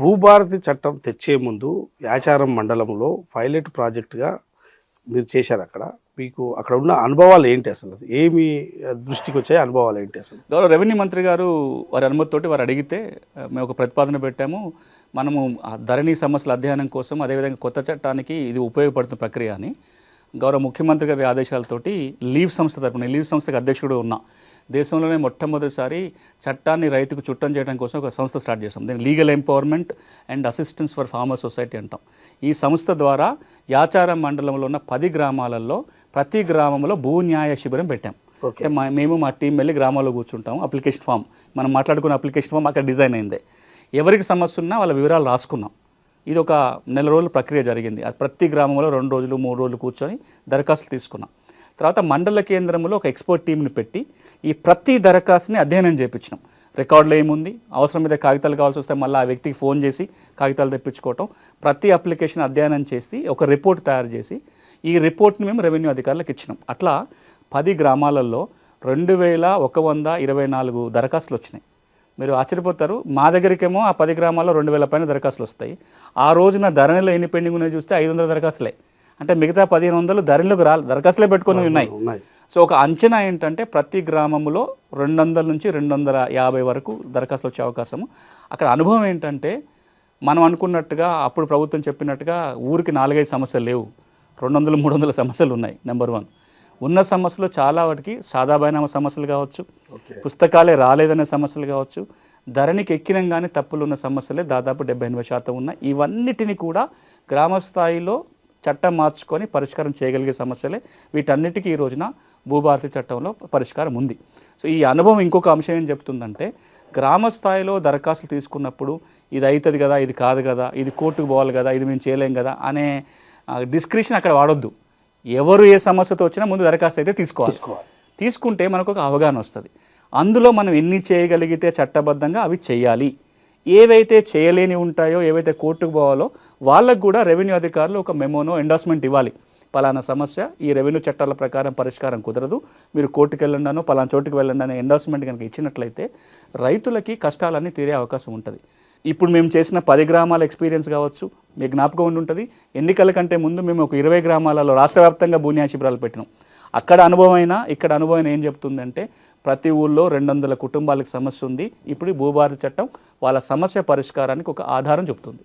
భూభారతి చట్టం తెచ్చే ముందు యాచారం మండలంలో పైలట్ ప్రాజెక్టుగా మీరు చేశారు అక్కడ. మీకు అక్కడ ఉన్న అనుభవాలు ఏంటి అసలు? ఏమి దృష్టికి వచ్చాయి అనుభవాలు ఏంటి అసలు? గౌరవ రెవెన్యూ మంత్రి గారు వారి అనుమతితోటి వారు అడిగితే మేము ఒక ప్రతిపాదన పెట్టాము. మనము ధరణి సమస్యల అధ్యయనం కోసం అదేవిధంగా కొత్త చట్టానికి ఇది ఉపయోగపడుతున్న ప్రక్రియ అని గౌరవ ముఖ్యమంత్రి గారి ఆదేశాలతోటి లీవ్ సంస్థ తరపున లీవ్ సంస్థకు అధ్యక్షుడు ఉన్నా. దేశంలోనే మొట్టమొదటిసారి చట్టాన్ని రైతుకు చుట్టం చేయడం కోసం ఒక సంస్థ స్టార్ట్ చేసాం. దీన్ని legal empowerment and assistance for farmer society అంటాం. ఈ సంస్థ ద్వారా యాచారం మండలంలో ఉన్న 10 గ్రామాలలో ప్రతి గ్రామంలో భూ న్యాయ శిబిరం పెట్టాం. అంటే మేము మా టీం వెళ్ళి గ్రామాల్లో కూర్చుంటాము. అప్లికేషన్ ఫామ్ మనం మాట్లాడుకున్న అప్లికేషన్ ఫామ్ అక్కడ డిజైన్ అయింది. ఎవరికి సమస్య ఉన్నా వాళ్ళ వివరాలు రాసుకున్నాం. ఇది ఒక నెల రోజుల ప్రక్రియ జరిగింది. అది ప్రతి గ్రామంలో 2 రోజులు 3 రోజులు కూర్చొని దరఖాస్తులు తీసుకున్నాం. తర్వాత మండల కేంద్రంలో ఒక ఎక్స్పర్ట్ టీంని పెట్టి ఈ ప్రతి దరఖాస్తుని అధ్యయనం చేయించినాం. రికార్డులో ఏముంది, అవసరం మీద కాగితాలు కావాల్సి వస్తే మళ్ళీ ఆ వ్యక్తికి ఫోన్ చేసి కాగితాలు తెప్పించుకోవటం, ప్రతి అప్లికేషన్ అధ్యయనం చేసి ఒక రిపోర్ట్ తయారు చేసి ఈ రిపోర్ట్ని మేము రెవెన్యూ అధికారులకు ఇచ్చినాం. అట్లా 10 గ్రామాలలో 2124 దరఖాస్తులు వచ్చినాయి. మీరు ఆశ్చర్యపోతారు, మా దగ్గరికేమో ఆ 10 గ్రామాల్లో 2000 పైన దరఖాస్తులు వస్తాయి. ఆ రోజున ధరణిలో ఎన్ని పెండింగ్ ఉన్నాయో చూస్తే 500 దరఖాస్తులే. అంటే మిగతా 1500 ధరణిలోకి దరఖాస్తులే పెట్టుకొని ఉన్నాయి. సో ఒక అంచనా ఏంటంటే ప్రతి గ్రామంలో 200 నుంచి 250 వరకు దరఖాస్తులు వచ్చే అవకాశము. అక్కడ అనుభవం ఏంటంటే మనం అనుకున్నట్టుగా అప్పుడు ప్రభుత్వం చెప్పినట్టుగా ఊరికి 4-5 సమస్యలు లేవు, 200-300 సమస్యలు ఉన్నాయి. నెంబర్ 1 ఉన్న సమస్యలు చాలా వాటికి సాదాబైన సమస్యలు కావచ్చు, పుస్తకాలే రాలేదనే సమస్యలు కావచ్చు, ధరణికి ఎక్కినం కానీ తప్పులు ఉన్న సమస్యలే దాదాపు 70-80% ఉన్నాయి. ఇవన్నిటిని కూడా గ్రామ స్థాయిలో చట్టం మార్చుకొని పరిష్కారం చేయగలిగే సమస్యలే. వీటన్నిటికీ ఈ రోజున భూభారతి చట్టంలో పరిష్కారం ఉంది. సో ఈ అనుభవం ఇంకొక అంశం ఏం చెప్తుందంటే గ్రామ స్థాయిలో దరఖాస్తులు తీసుకున్నప్పుడు ఇది అవుతుంది కదా, ఇది కాదు కదా, ఇది కోర్టుకు పోవాలి కదా, ఇది మేము చేయలేం కదా అనే డిస్క్రిప్షన్ అక్కడ వాడొద్దు. ఎవరు ఏ సమస్యతో వచ్చినా ముందు దరఖాస్తు అయితే తీసుకోవాలి. తీసుకుంటే మనకు ఒక అవగాహన వస్తుంది. అందులో మనం ఎన్ని చేయగలిగితే చట్టబద్ధంగా అవి చేయాలి. ఏవైతే చేయలేని ఉంటాయో, ఏవైతే కోర్టుకు పోవాలో వాళ్ళకు కూడా రెవెన్యూ అధికారులు ఒక మెమోనో ఎండార్స్మెంట్ ఇవ్వాలి. పలానా సమస్య ఈ రెవెన్యూ చట్టాల ప్రకారం పరిష్కారం కుదరదు, మీరు కోర్టుకు వెళ్ళండానో పలానా చోటుకు వెళ్ళండి అనే ఎండార్స్మెంట్ కనుక ఇచ్చినట్లయితే రైతులకి కష్టాలన్నీ తీరే అవకాశం ఉంటుంది. ఇప్పుడు మేము చేసిన 10 గ్రామాల ఎక్స్పీరియన్స్ కావచ్చు, మీకు జ్ఞాపకం ఉండి ఉంటుంది. ఎన్నికల కంటే ముందు మేము ఒక 20 గ్రామాలలో రాష్ట్ర వ్యాప్తంగా భూన్యాయ శిబిరాలు పెట్టినాం. అక్కడ అనుభవం అయినా ఇక్కడ అనుభవం ఏం చెప్తుందంటే ప్రతి ఊళ్ళో 200 కుటుంబాలకు సమస్య ఉంది. ఇప్పుడు భూభారతి చట్టం వాళ్ళ సమస్య పరిష్కారానికి ఒక ఆధారం చెప్తుంది.